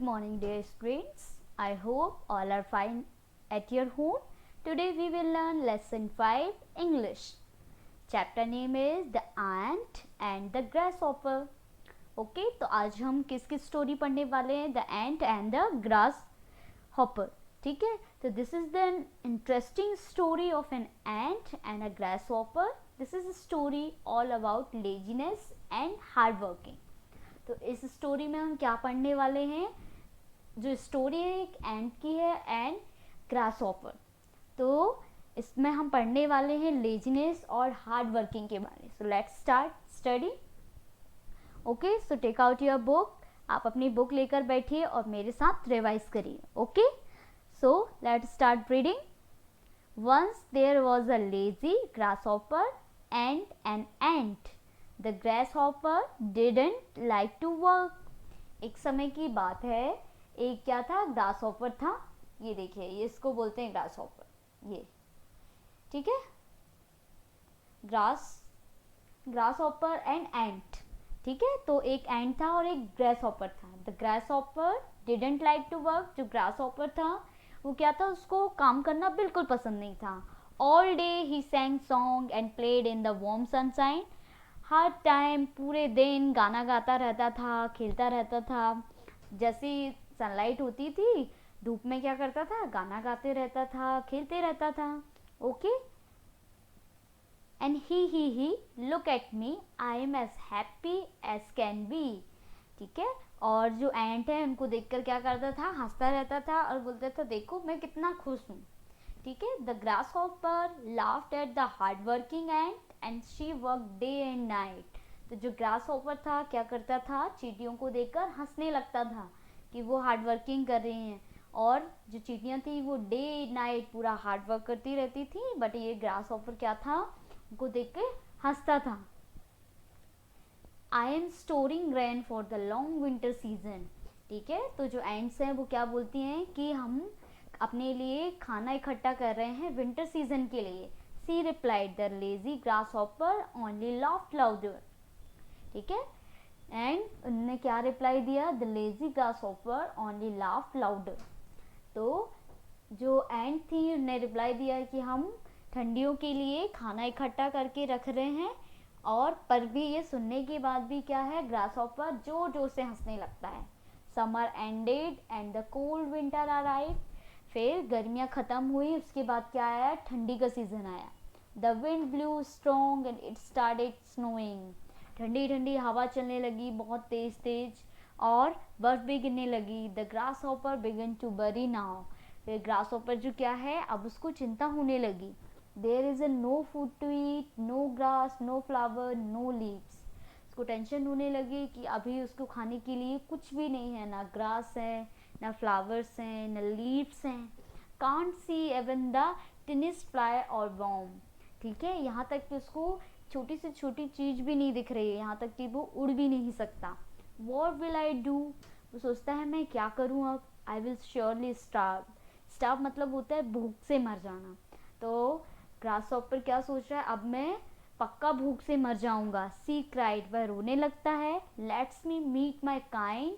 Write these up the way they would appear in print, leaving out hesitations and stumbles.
morning, dear students. I hope all are fine at your home. Today we will learn lesson 5 English. Chapter name is The Ant and the Grasshopper. Okay, तो आज हम किसकी story पढ़ने वाले हैं? The Ant and the Grasshopper. ठीक है, तो this is the interesting story of an ant and a grasshopper. This is a story all about laziness and hard working. तो इस स्टोरी में हम क्या पढ़ने वाले हैं? जो स्टोरी है एक एंट की है एंड ग्रासहॉपर। तो इसमें हम पढ़ने वाले हैं लेजीनेस और हार्ड वर्किंग के बारे में। So let's start study. Okay, so take out your book. आप अपनी बुक लेकर बैठिए और मेरे साथ रिवाइज करिए। Okay, so let's start reading. Once there was a lazy grasshopper and an ant. The grasshopper didn't like to work. एक समय की बात है, एक क्या था? ग्रासहॉपर था। ये देखिए, ये इसको बोलते हैं ग्रासहॉपर। ये ठीक है, ग्रासहॉपर एंड एंट। ठीक है, तो एक एंट था और एक ग्रासहॉपर था। The grasshopper didn't like to work. जो ग्रासहॉपर था वो क्या था? उसको काम करना बिल्कुल पसंद नहीं था। All day he sang song and played in the warm sunshine. Her time पूरे दिन गाना गाता रहता था, खेलता रहता था। जैसी सनलाइट होती थी, धूप में क्या करता था? गाना गाते रहता था, खेलते रहता था। Okay, and he look at me, I am as happy as can be. ठीक है, और जो एंट है उनको देखकर क्या करता था? हंसता रहता था और बोलता था देखो मैं कितना खुश हूँ। ठीक है, the grasshopper laughed at the hard working ant and she work day and night. तो जो ग्रासहॉपर था क्या करता था? चींटियों को देखकर हंसने लगता था कि वो हार्ड वर्किंग कर रही हैं, और जो चींटियां थी वो डे नाइट पूरा हार्ड वर्क करती रहती थी। बट ये ग्रासहॉपर क्या था? उनको देख के हंसता था। I am storing grain for the long winter season. ठीक है, तो जो एंट्स हैं वो क्या बोलती हैं कि हम अपने लिए खाना इकट्ठा कर रहे हैं विंटर सीजन के लिए। She replied, the lazy grasshopper only laughed louder. ठीक है, एंड उन्होंने क्या रिप्लाई दिया? The lazy grasshopper only laughed louder. तो जो एंट थी उन्होंने रिप्लाई दिया कि हम ठंडियों के लिए खाना इकट्ठा करके रख रहे हैं, और पर भी ये सुनने के बाद भी क्या है? ग्रासहॉपर जोर जोर से हंसने लगता है। Summer ended and the cold winter arrived. फिर गर्मियाँ ख़त्म हुई, उसके बाद क्या आया? ठंडी का सीज़न आया। The wind blue strong and it started snowing. ठंडी ठंडी हवा चलने लगी बहुत तेज़ तेज़, और बर्फ भी गिरने लगी। The grasshopper began to worry now. फिर ग्रासहॉपर जो क्या है, अब उसको चिंता होने लगी। There is a no food to eat, no grass, no flower, no leaves. उसको टेंशन होने लगी कि अभी उसको खाने के लिए कुछ भी नहीं है, ना ग्रास है, ना फ्लावर्स हैं, ना लीव्स हैं। Can't see even the tiniest fly और वॉर्म। ठीक है, यहाँ तक कि उसको छोटी से छोटी चीज़ भी नहीं दिख रही है, यहाँ तक कि वो उड़ भी नहीं सकता। What will I do? वो सोचता है मैं क्या करूँ अब? I will surely starve. Starve मतलब होता है भूख से मर जाना। तो ग्रासहॉपर क्या सोच रहा है? अब मैं पक्का भूख से मर जाऊंगा। सी क्राइड, वह रोने लगता है। Let's me meet my kind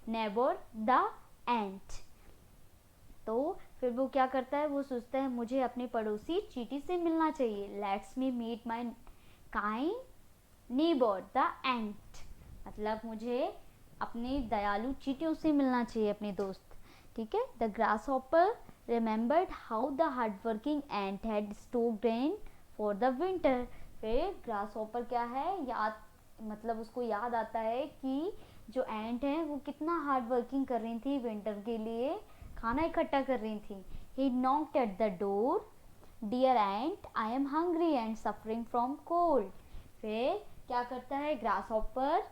neighbour the ant. तो फिर वो क्या करता है? वो सोचता है मुझे अपने पड़ोसी चींटी से मिलना चाहिए। Let's me meet my kind neighbour the ant, मतलब मुझे अपनी दयालु चींटियों से मिलना चाहिए, अपने दोस्त। ठीक है, the grasshopper remembered how the hard working ant had stored grain for the winter. फिर ग्रासहॉपर क्या है, याद मतलब उसको याद आता है कि जो एंट है वो कितना हार्ड वर्किंग कर रही थी, विंटर के लिए खाना इकट्ठा कर रही थी। He knocked at the door. Dear ant, I am hungry and suffering from cold. फिर क्या करता है? ग्रासहॉपर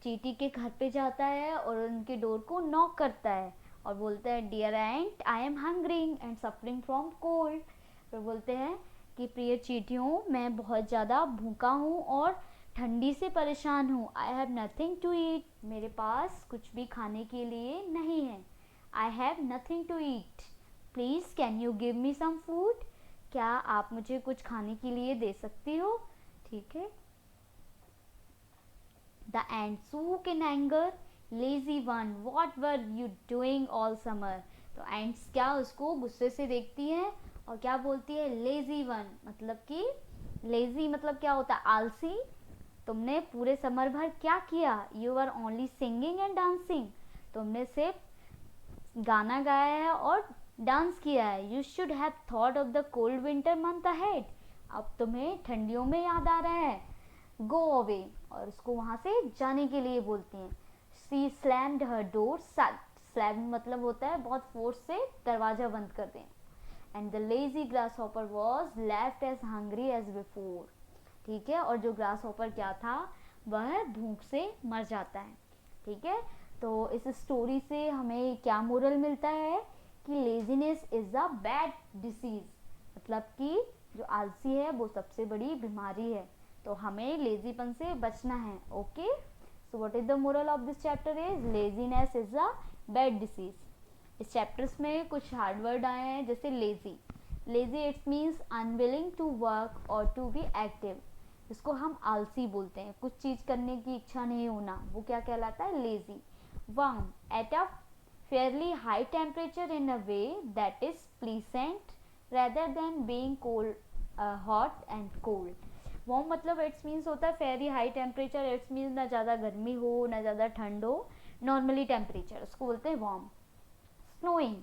चींटी के घर पे जाता है और उनके डोर को नॉक करता है और बोलता है dear ant, I am hungry and suffering from cold. फिर बोलते हैं कि प्रिय चींटियों, मैं बहुत ज़्यादा भूखा हूँ और ठंडी से परेशान हूँ। I have nothing to eat, मेरे पास कुछ भी खाने के लिए नहीं है। I have nothing to eat, please can you give me some food? क्या आप मुझे कुछ खाने के लिए दे सकती हो? ठीक है, the ant shook in anger, lazy one what were you doing all summer. तो एंड्स क्या उसको गुस्से से देखती है और क्या बोलती है, लेजी वन, मतलब कि लेजी मतलब क्या होता है, आलसी, तुमने पूरे समर भर क्या किया, you are only singing and dancing, तुमने सिर्फ गाना गाया है और डांस किया है। You should have thought of the cold winter month ahead, अब तुम्हें ठंडियों में याद आ रहा है, गो अवे, और उसको वहाँ से जाने के लिए बोलती हैं। She slammed her door shut, slam मतलब होता है बहुत फोर्स से दरवाजा बंद कर दें। And the lazy grasshopper was left as hungry as before, ठीक है, और जो ग्रास हॉपर क्या था, वह भूख से मर जाता है, ठीक है। तो इस स्टोरी से हमें क्या मोरल मिलता है कि laziness is a bad disease, मतलब कि जो आलसी है वो सबसे बड़ी बीमारी है, तो हमें लेजीपन से बचना है। Okay, so what is the moral of this chapter is laziness is a bad disease. इस चैप्टर्स में कुछ हार्ड वर्ड आए हैं, जैसे lazy, lazy it's means unwilling to work और टू बी एक्टिव, इसको हम आलसी बोलते हैं, कुछ चीज़ करने की इच्छा नहीं होना, वो क्या कहलाता है, lazy. Warm, at a fairly high temperature in a way that is pleasant rather than being cold hot and cold. Warm मतलब इट्स मीन्स होता है fairly high temperature, it's means ना ज़्यादा गर्मी हो ना ज़्यादा ठंड हो, नॉर्मली टेम्परेचर, उसको बोलते हैं warm. Snowing,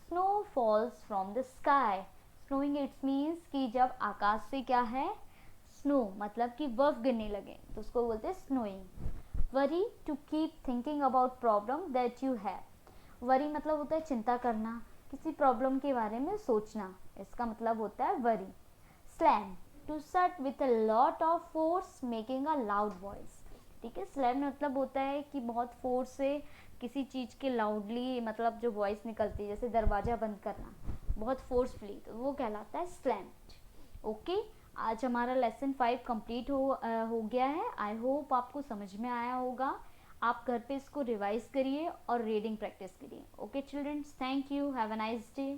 snow falls from the sky, snowing it's means कि जब आकाश से क्या है, स्नो मतलब कि बर्फ गिरने लगे, तो उसको बोलते हैं snowing. Worry, to keep thinking about problem that you have, worry मतलब होता है चिंता करना, किसी प्रॉब्लम के बारे में सोचना, इसका मतलब होता है worry. Slam, to shut with a lot of force making a loud voice, ठीक है, स्लैम मतलब होता है कि बहुत फोर्स से किसी चीज़ के लाउडली मतलब जो वॉइस निकलती है, जैसे दरवाज़ा बंद करना बहुत फोर्सफुली, तो वो कहलाता है स्लैम्ड। ओके, आज हमारा लेसन 5 कंप्लीट हो गया है। आई होप आपको समझ में आया होगा। आप घर पे इसको रिवाइज करिए और रीडिंग प्रैक्टिस करिए। Okay childrens, thank you, have a nice day.